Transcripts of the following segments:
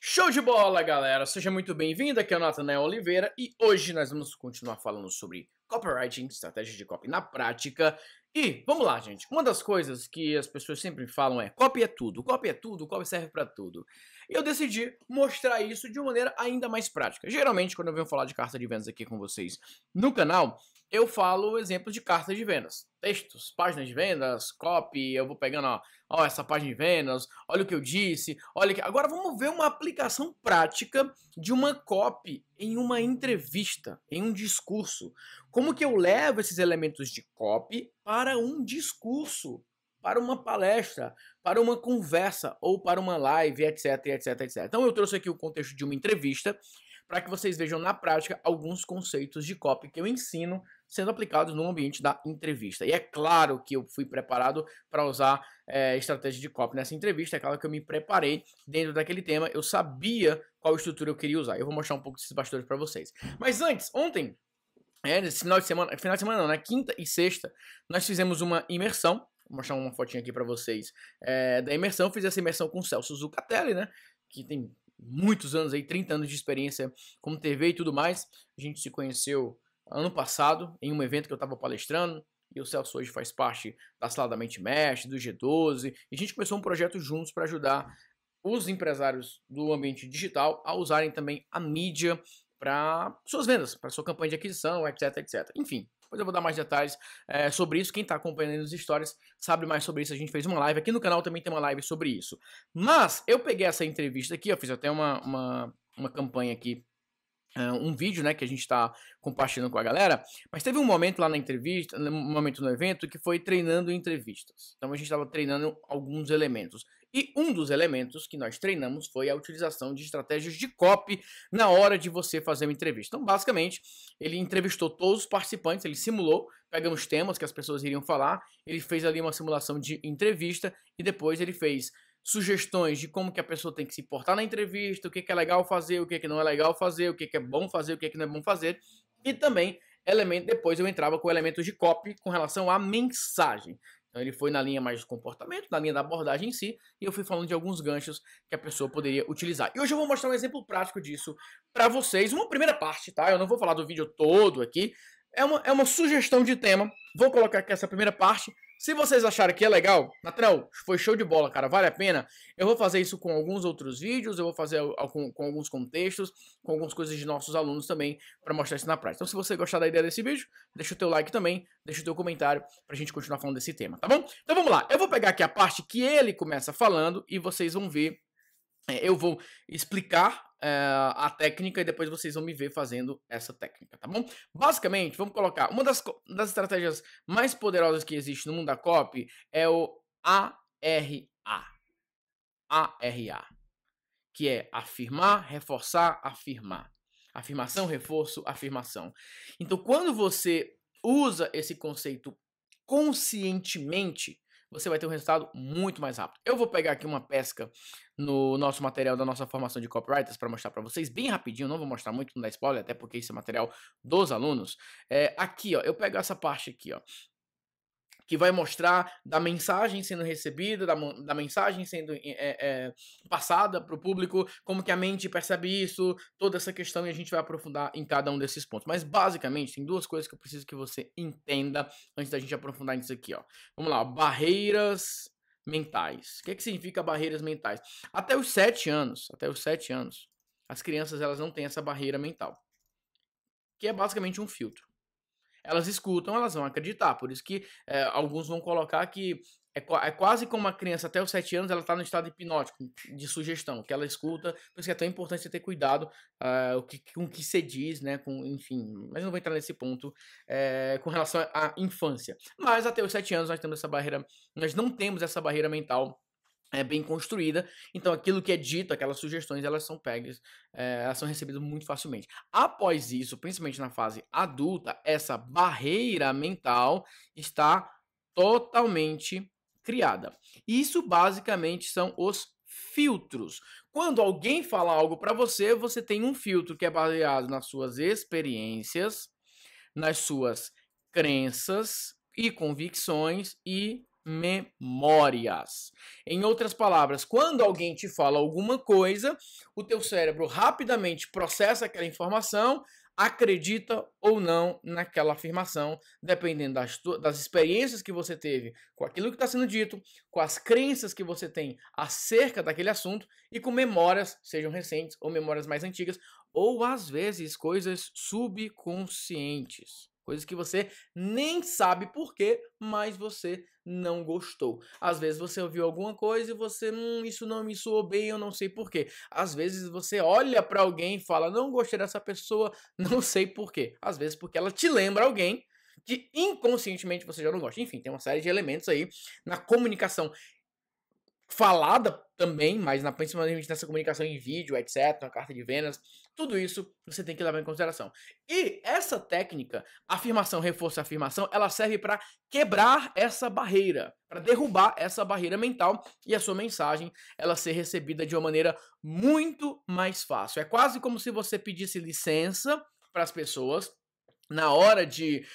Show de bola, galera! Seja muito bem-vindo, aqui é o Natanael Oliveira e hoje nós vamos continuar falando sobre copywriting, estratégia de copy na prática. E vamos lá, gente. Uma das coisas que as pessoas sempre falam é copy é tudo, copy serve pra tudo. E eu decidi mostrar isso de uma maneira ainda mais prática. Geralmente, quando eu venho falar de carta de vendas aqui com vocês no canal, eu falo exemplos de cartas de vendas, textos, páginas de vendas, copy, eu vou pegando, ó, essa página de vendas, olha o que eu disse, olha que... Agora vamos ver uma aplicação prática de uma copy em uma entrevista, em um discurso. Como que eu levo esses elementos de copy para um discurso, para uma palestra, para uma conversa ou para uma live, etc, etc, etc. Então eu trouxe aqui o contexto de uma entrevista para que vocês vejam na prática alguns conceitos de copy que eu ensino sendo aplicados no ambiente da entrevista. E é claro que eu fui preparado para usar estratégia de copy nessa entrevista, é claro que eu me preparei dentro daquele tema, eu sabia qual estrutura eu queria usar. Eu vou mostrar um pouco desses bastidores para vocês. Mas antes, ontem, nesse final de semana não, né? Quinta e sexta, nós fizemos uma imersão. Vou mostrar uma fotinha aqui para vocês da imersão. Fiz essa imersão com o Celso Zucatelli, né? Que tem muitos anos aí, 30 anos de experiência com TV e tudo mais. A gente se conheceu ano passado em um evento que eu estava palestrando. E o Celso hoje faz parte da Sala da Mente Mestre, do G12. E a gente começou um projeto juntos para ajudar os empresários do ambiente digital a usarem também a mídia para suas vendas, para sua campanha de aquisição, etc, etc. Enfim, depois eu vou dar mais detalhes sobre isso. Quem está acompanhando as histórias sabe mais sobre isso. A gente fez uma live. Aqui no canal também tem uma live sobre isso. Mas eu peguei essa entrevista aqui, eu fiz até uma campanha aqui, um vídeo, né, que a gente está compartilhando com a galera, mas teve um momento lá na entrevista, um momento no evento, que foi treinando entrevistas. Então a gente estava treinando alguns elementos. E um dos elementos que nós treinamos foi a utilização de estratégias de copy na hora de você fazer uma entrevista. Então, basicamente, ele entrevistou todos os participantes, ele simulou, pegamos temas que as pessoas iriam falar, ele fez ali uma simulação de entrevista e depois ele fez sugestões de como que a pessoa tem que se portar na entrevista, o que é legal fazer, o que não é legal fazer, o que é bom fazer, o que não é bom fazer. E também, depois eu entrava com elementos de copy com relação à mensagem. Então ele foi na linha mais do comportamento, na linha da abordagem em si, e eu fui falando de alguns ganchos que a pessoa poderia utilizar. E hoje eu vou mostrar um exemplo prático disso para vocês, uma primeira parte, tá? Eu não vou falar do vídeo todo aqui, é uma sugestão de tema, vou colocar aqui essa primeira parte. Se vocês acharem que é legal, Natanel, foi show de bola, cara, vale a pena, eu vou fazer isso com alguns outros vídeos, eu vou fazer com alguns contextos, com algumas coisas de nossos alunos também, para mostrar isso na prática. Então se você gostar da ideia desse vídeo, deixa o teu like também, deixa o teu comentário, pra gente continuar falando desse tema, tá bom? Então vamos lá, eu vou pegar aqui a parte que ele começa falando e vocês vão ver, eu vou explicar a técnica e depois vocês vão me ver fazendo essa técnica, tá bom? Basicamente, vamos colocar, uma das estratégias mais poderosas que existe no mundo da copy é o ARA. ARA, que é afirmar, reforçar, afirmar. Afirmação, reforço, afirmação. Então, quando você usa esse conceito conscientemente, você vai ter um resultado muito mais rápido. Eu vou pegar aqui uma pesca no nosso material da nossa formação de copywriters para mostrar para vocês bem rapidinho, não vou mostrar muito, não dá spoiler, até porque isso é material dos alunos. Aqui, ó, eu pego essa parte aqui, ó, que vai mostrar da mensagem sendo recebida, da mensagem sendo passada para o público, como que a mente percebe isso, toda essa questão, e a gente vai aprofundar em cada um desses pontos. Mas, basicamente, tem duas coisas que eu preciso que você entenda antes da gente aprofundar nisso aqui, ó. Vamos lá, barreiras mentais. O que significa barreiras mentais? Até os 7 anos, as crianças elas não têm essa barreira mental, que é basicamente um filtro. Elas escutam, elas vão acreditar. Por isso que alguns vão colocar que é quase como uma criança até os 7 anos, ela está no estado hipnótico, de sugestão, que ela escuta. Por isso que é tão importante você ter cuidado com o que você diz, né? Enfim, mas não vou entrar nesse ponto com relação à infância. Mas até os 7 anos nós temos essa barreira, nós não temos essa barreira mental bem construída, então aquilo que é dito, aquelas sugestões, elas são pegas, elas são recebidas muito facilmente. Após isso, principalmente na fase adulta, essa barreira mental está totalmente criada. Isso basicamente são os filtros. Quando alguém fala algo para você, você tem um filtro que é baseado nas suas experiências, nas suas crenças e convicções e memórias. Em outras palavras, quando alguém te fala alguma coisa, o teu cérebro rapidamente processa aquela informação, acredita ou não naquela afirmação, dependendo das experiências que você teve com aquilo que está sendo dito, com as crenças que você tem acerca daquele assunto e com memórias, sejam recentes ou memórias mais antigas, ou às vezes coisas subconscientes. Coisas que você nem sabe por quê, mas você não gostou. Às vezes você ouviu alguma coisa e você, isso não me soou bem, eu não sei por quê. Às vezes você olha para alguém e fala, não gostei dessa pessoa, não sei por quê. Às vezes porque ela te lembra alguém que inconscientemente você já não gosta. Enfim, tem uma série de elementos aí na comunicação falada também, mas principalmente nessa comunicação em vídeo, etc., na carta de vendas, tudo isso você tem que levar em consideração. E essa técnica, afirmação, reforço, afirmação, ela serve para quebrar essa barreira, para derrubar essa barreira mental e a sua mensagem ela ser recebida de uma maneira muito mais fácil. É quase como se você pedisse licença para as pessoas na hora de...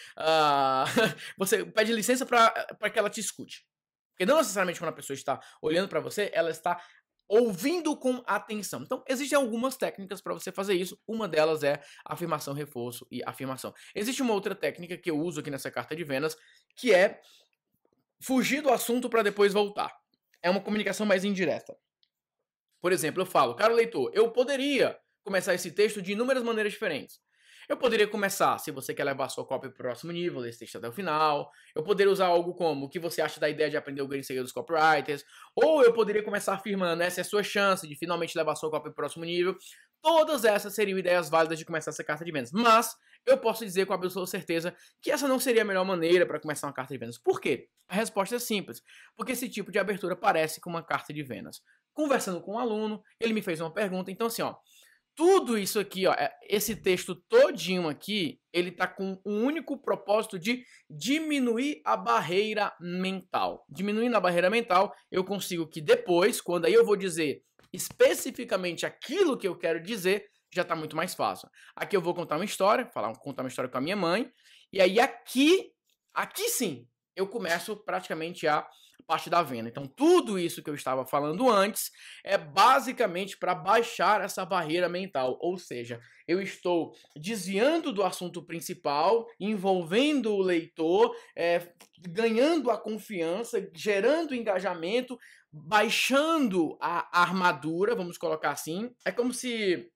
você pede licença para que ela te escute. Porque não necessariamente quando a pessoa está olhando para você, ela está ouvindo com atenção. Então, existem algumas técnicas para você fazer isso. Uma delas é afirmação, reforço e afirmação. Existe uma outra técnica que eu uso aqui nessa carta de vendas, que é fugir do assunto para depois voltar. É uma comunicação mais indireta. Por exemplo, eu falo, caro leitor, eu poderia começar esse texto de inúmeras maneiras diferentes. Eu poderia começar, se você quer levar a sua cópia para o próximo nível, ler esse texto até o final. Eu poderia usar algo como o que você acha da ideia de aprender o grande segredo dos copywriters. Ou eu poderia começar afirmando, essa é a sua chance de finalmente levar a sua cópia para o próximo nível. Todas essas seriam ideias válidas de começar essa carta de vendas. Mas eu posso dizer com absoluta certeza que essa não seria a melhor maneira para começar uma carta de vendas. Por quê? A resposta é simples. Porque esse tipo de abertura parece com uma carta de vendas. Conversando com um aluno, ele me fez uma pergunta. Então assim, tudo isso aqui, esse texto todinho aqui, ele tá com um único propósito de diminuir a barreira mental. Diminuindo a barreira mental, eu consigo que depois, quando aí eu vou dizer especificamente aquilo que eu quero dizer, já tá muito mais fácil. Aqui eu vou contar uma história, contar uma história com a minha mãe, e aí aqui sim, eu começo praticamente a parte da venda. Então, tudo isso que eu estava falando antes é basicamente para baixar essa barreira mental, ou seja, eu estou desviando do assunto principal, envolvendo o leitor, ganhando a confiança, gerando engajamento, baixando a armadura, vamos colocar assim. É como se...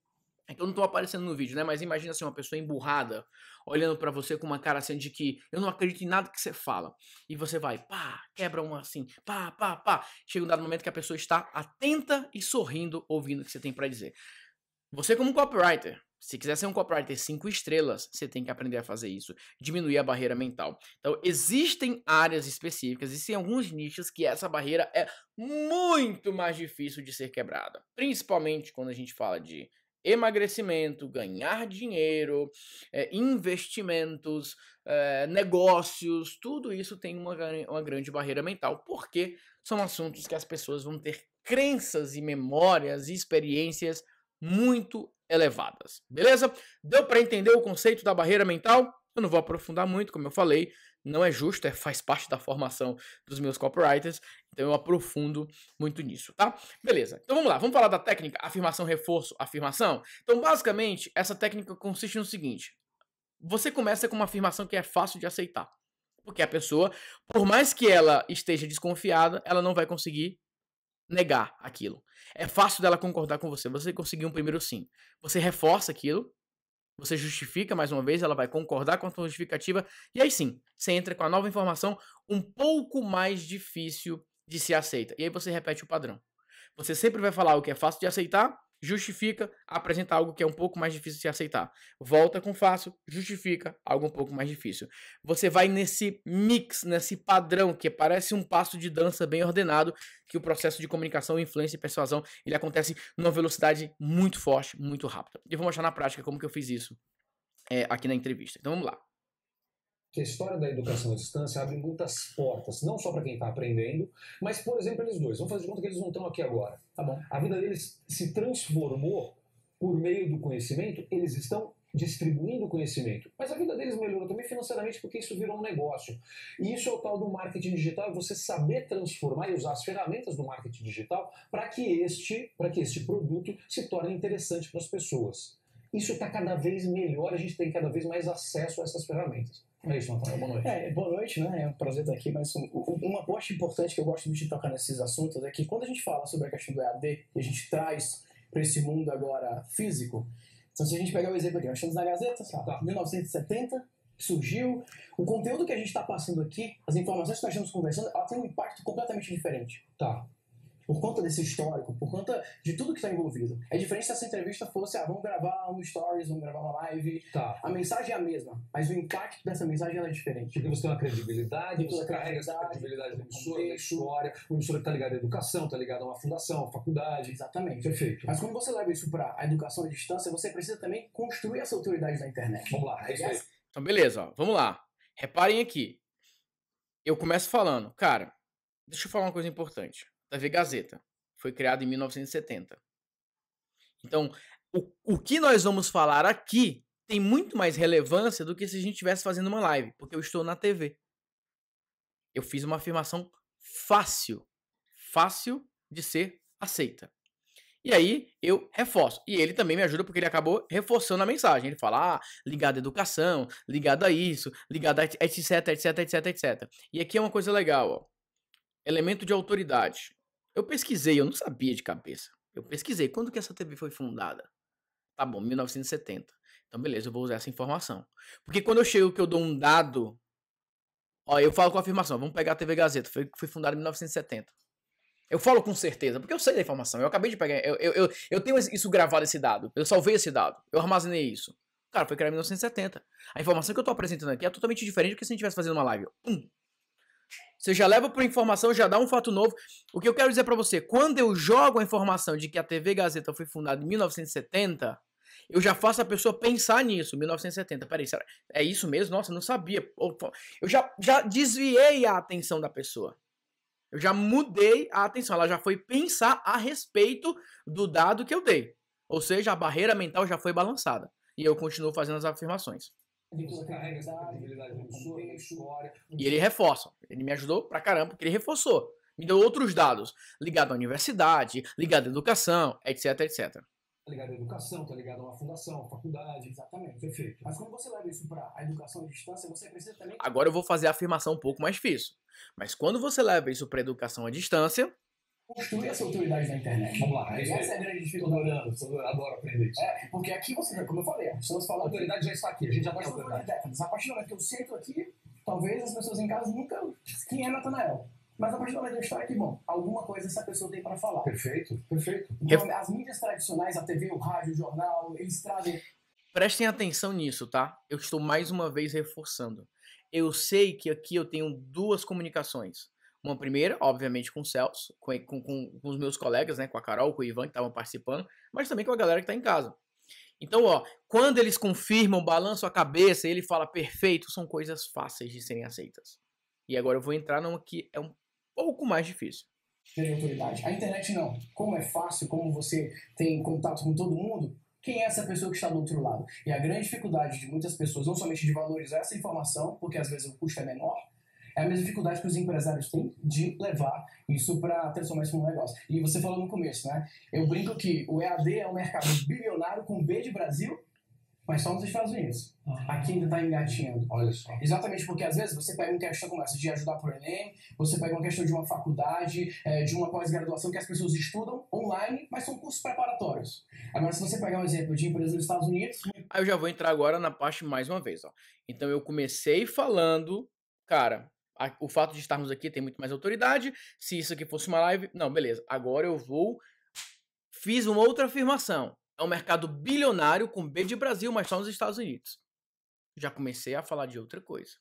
É que eu não tô aparecendo no vídeo, né? Mas imagina assim, uma pessoa emburrada, olhando pra você com uma cara assim de que eu não acredito em nada que você fala. E você vai, pá, quebra uma assim, pá, pá, pá. Chega um dado momento que a pessoa está atenta e sorrindo, ouvindo o que você tem pra dizer. Você como copywriter, se quiser ser um copywriter 5 estrelas, você tem que aprender a fazer isso, diminuir a barreira mental. Então, existem áreas específicas, existem alguns nichos que essa barreira é muito mais difícil de ser quebrada. Principalmente quando a gente fala de emagrecimento, ganhar dinheiro, investimentos, negócios, tudo isso tem uma grande barreira mental, porque são assuntos que as pessoas vão ter crenças e memórias e experiências muito elevadas, beleza? Deu para entender o conceito da barreira mental? Eu não vou aprofundar muito, como eu falei, não é justo, faz parte da formação dos meus copywriters, então eu aprofundo muito nisso, tá? Beleza, então vamos lá, vamos falar da técnica afirmação, reforço, afirmação? Então, basicamente, essa técnica consiste no seguinte, você começa com uma afirmação que é fácil de aceitar, porque a pessoa, por mais que ela esteja desconfiada, ela não vai conseguir negar aquilo. É fácil dela concordar com você. Você conseguiu um primeiro sim. Você reforça aquilo, você justifica mais uma vez, ela vai concordar com a sua justificativa, e aí sim, você entra com a nova informação um pouco mais difícil de ser aceita. E aí você repete o padrão. Você sempre vai falar o que é fácil de aceitar, justifica, apresenta algo que é um pouco mais difícil de se aceitar. Volta com fácil, justifica algo um pouco mais difícil. Você vai nesse mix, nesse padrão, que parece um passo de dança bem ordenado, que o processo de comunicação, influência e persuasão, ele acontece numa velocidade muito forte, muito rápida. E eu vou mostrar na prática como que eu fiz isso aqui na entrevista. Então vamos lá. Que a história da educação à distância abre muitas portas, não só para quem está aprendendo, mas, por exemplo, eles dois. Vamos fazer de conta que eles não estão aqui agora. Tá bom. A vida deles se transformou por meio do conhecimento, eles estão distribuindo conhecimento, mas a vida deles melhorou também financeiramente porque isso virou um negócio. E isso é o tal do marketing digital, é você saber transformar e usar as ferramentas do marketing digital para que este produto se torne interessante para as pessoas. Isso está cada vez melhor, a gente tem cada vez mais acesso a essas ferramentas. É isso, Nathanael, boa noite. Boa noite, né? É um prazer estar aqui, mas uma parte importante que eu gosto muito de tocar nesses assuntos é que quando a gente fala sobre a questão do EAD, e a gente traz para esse mundo agora físico, então se a gente pegar o exemplo aqui, nós estamos na Gazeta, sabe? 1970, surgiu, o conteúdo que a gente está passando aqui, as informações que nós estamos conversando, ela tem um impacto completamente diferente. Tá. Por conta desse histórico, por conta de tudo que está envolvido. É diferente se essa entrevista fosse, vamos gravar um stories, vamos gravar uma live. Tá. A mensagem é a mesma, mas o impacto dessa mensagem ela é diferente. Porque você tem uma credibilidade, Tem você carrega essa credibilidade da emissora, da história, uma emissora que está ligada à educação, está ligada a uma fundação, a faculdade. Exatamente. Perfeito. Mas quando você leva isso para a educação à distância, você precisa também construir essa autoridade na internet. Vamos lá, é isso aí. Então, beleza, ó, vamos lá. Reparem aqui. Eu começo falando, cara, deixa eu falar uma coisa importante. TV Gazeta foi criada em 1970. Então, o que nós vamos falar aqui tem muito mais relevância do que se a gente estivesse fazendo uma live, porque eu estou na TV. Eu fiz uma afirmação fácil de ser aceita. E aí eu reforço. E ele também me ajuda porque ele acabou reforçando a mensagem. Ele fala, ligado à educação, ligado a isso, ligado a etc, etc, etc, etc. E aqui é uma coisa legal, ó. Elemento de autoridade. Eu pesquisei, eu não sabia de cabeça. Eu pesquisei, quando que essa TV foi fundada? Tá bom, 1970. Então beleza, eu vou usar essa informação. Porque quando eu chego que eu dou um dado, ó, eu falo com a afirmação, vamos pegar a TV Gazeta, foi fundada em 1970. Eu falo com certeza, porque eu sei da informação. Eu acabei de pegar. Eu tenho isso gravado, esse dado. Eu salvei esse dado. Eu armazenei isso. Cara, foi criado em 1970. A informação que eu tô apresentando aqui é totalmente diferente do que se a gente estivesse fazendo uma live. Você já leva para informação, já dá um fato novo. O que eu quero dizer para você, quando eu jogo a informação de que a TV Gazeta foi fundada em 1970, eu já faço a pessoa pensar nisso, 1970. Peraí, é isso mesmo? Nossa, eu não sabia. Eu já desviei a atenção da pessoa. Eu já mudei a atenção, ela já foi pensar a respeito do dado que eu dei. Ou seja, a barreira mental já foi balançada. E eu continuo fazendo as afirmações. Você carrega essa credibilidade da emissora, da história. E ele reforça. Ele me ajudou pra caramba, porque ele reforçou. Me deu outros dados, ligado à universidade, ligado à educação, etc, etc. Tá ligado à educação, tá ligado a uma fundação, uma faculdade. Exatamente. Perfeito. Mas quando você leva isso para a educação à distância, você precisa também... Agora eu vou fazer a afirmação um pouco mais difícil. Mas quando você leva isso para educação à distância... construir essa autoridade na internet. Vamos lá. Essa é a grande dificuldade. Adoro aprender isso. Porque aqui você, como eu falei, estamos A falando... autoridade já está aqui, a gente já tem Nós autoridade. décadas. A partir do momento que eu sento aqui, talvez as pessoas em casa nunca... Quem é Nathanael? Mas a partir do momento que eu estou aqui, bom, alguma coisa essa pessoa tem para falar. Perfeito, perfeito. Então, as mídias tradicionais, a TV, o rádio, o jornal, eles trazem... Prestem atenção nisso, tá? Eu estou mais uma vez reforçando. Eu sei que aqui eu tenho duas comunicações. Uma primeira, obviamente, com o Celso, com os meus colegas, né? Com a Carol, com o Ivan, que estavam participando, mas também com a galera que está em casa. Então, ó, quando eles confirmam, balançam a cabeça, ele fala perfeito, são coisas fáceis de serem aceitas. E agora eu vou entrar numa que é um pouco mais difícil. Ter autoridade. A internet não. Como é fácil, como você tem contato com todo mundo, quem é essa pessoa que está do outro lado? E a grande dificuldade de muitas pessoas, não somente de valorizar essa informação, porque às vezes o custo é menor, é a mesma dificuldade que os empresários têm de levar isso para transformar isso num negócio. E você falou no começo, né? Eu brinco que o EAD é um mercado bilionário com B de Brasil, mas só nos Estados Unidos. Aqui ainda está engatinhando. Olha só. Exatamente porque às vezes você pega uma questão como essa de ajudar pro Enem, você pega uma questão de uma faculdade, de uma pós-graduação que as pessoas estudam online, mas são cursos preparatórios. Agora, se você pegar um exemplo de empresa nos Estados Unidos... Aí eu já vou entrar agora na parte mais uma vez, ó. Então eu comecei falando, cara, o fato de estarmos aqui tem muito mais autoridade. Se isso aqui fosse uma live... Não, beleza. Agora eu fiz uma outra afirmação. É um mercado bilionário com B de Brasil, mas só nos Estados Unidos. Já comecei a falar de outra coisa.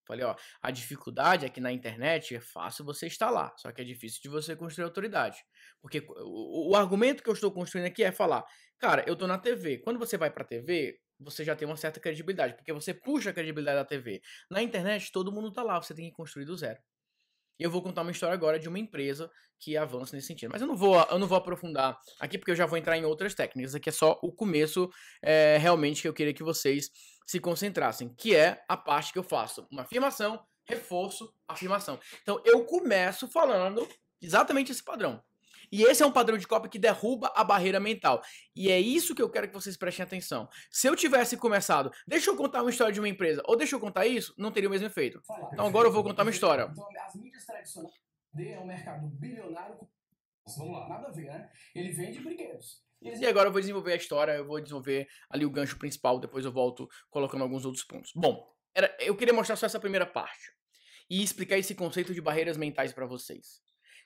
Falei, ó, a dificuldade é que na internet é fácil você estar lá, só que é difícil de você construir autoridade. Porque o argumento que eu estou construindo aqui é falar, cara, eu tô na TV. Quando você vai pra TV, você já tem uma certa credibilidade, porque você puxa a credibilidade da TV. Na internet, todo mundo tá lá, você tem que construir do zero. E eu vou contar uma história agora de uma empresa que avança nesse sentido. Mas eu não vou aprofundar aqui, porque eu já vou entrar em outras técnicas. Aqui é só o começo, realmente, que eu queria que vocês se concentrassem, que é a parte que eu faço. Uma afirmação, reforço, afirmação. Então, eu começo falando exatamente esse padrão. E esse é um padrão de copy que derruba a barreira mental. E é isso que eu quero que vocês prestem atenção. Se eu tivesse começado, deixa eu contar uma história de uma empresa, ou deixa eu contar isso, não teria o mesmo efeito. Então agora eu vou contar uma história. Então, as mídias tradicionais é um mercado bilionário. Vamos lá, nada a ver, né? Ele vende brinquedos. E agora eu vou desenvolver a história, eu vou desenvolver ali o gancho principal, depois eu volto colocando alguns outros pontos. Bom, eu queria mostrar só essa primeira parte e explicar esse conceito de barreiras mentais para vocês.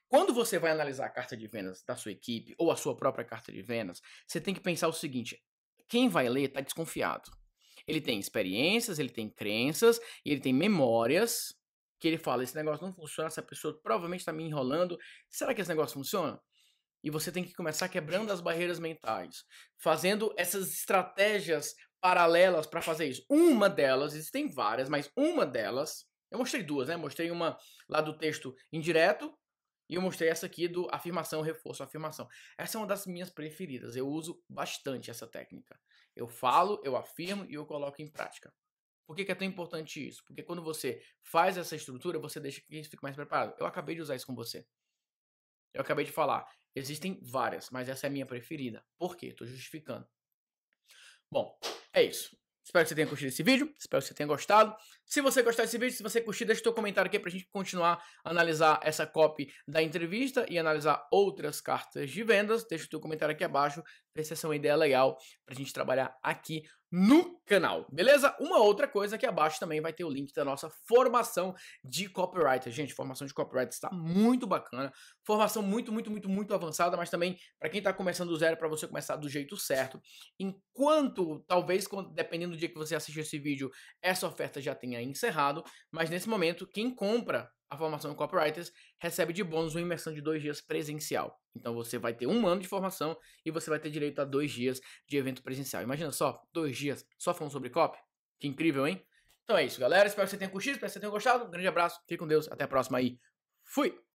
Quando você vai analisar a carta de vendas da sua equipe ou a sua própria carta de vendas, você tem que pensar o seguinte: quem vai ler está desconfiado. Ele tem experiências, ele tem crenças, e ele tem memórias que ele fala, esse negócio não funciona, essa pessoa provavelmente está me enrolando, será que esse negócio funciona? E você tem que começar quebrando as barreiras mentais, fazendo essas estratégias paralelas para fazer isso. Uma delas, existem várias, mas uma delas, eu mostrei duas, né? Mostrei uma lá do texto indireto, e eu mostrei essa aqui do afirmação, reforço, afirmação. Essa é uma das minhas preferidas. Eu uso bastante essa técnica. Eu falo, eu afirmo e eu coloco em prática. Por que é tão importante isso? Porque quando você faz essa estrutura, você deixa que isso fique mais preparado. Eu acabei de usar isso com você. Eu acabei de falar. Existem várias, mas essa é a minha preferida. Por quê? Estou justificando. Bom, é isso. Espero que você tenha curtido esse vídeo, espero que você tenha gostado. Se você gostar desse vídeo, se você curtir, deixa o seu comentário aqui pra gente continuar a analisar essa copy da entrevista e analisar outras cartas de vendas. Deixa o seu comentário aqui abaixo, ver se essa é uma ideia legal pra gente trabalhar aqui no canal, beleza? Uma outra coisa, aqui abaixo também vai ter o link da nossa formação de copywriter. Gente, formação de copywriter está muito bacana, formação muito avançada, mas também para quem está começando do zero, para você começar do jeito certo. Enquanto, talvez, dependendo do dia que você assistir esse vídeo, essa oferta já tenha encerrado, mas nesse momento, quem compra a formação de copywriters recebe de bônus uma imersão de 2 dias presencial. Então você vai ter 1 ano de formação e você vai ter direito a 2 dias de evento presencial. Imagina só, 2 dias só falando sobre copy. Que incrível, hein? Então é isso, galera. Espero que você tenha curtido, espero que você tenha gostado. Um grande abraço, fique com Deus, até a próxima aí. Fui!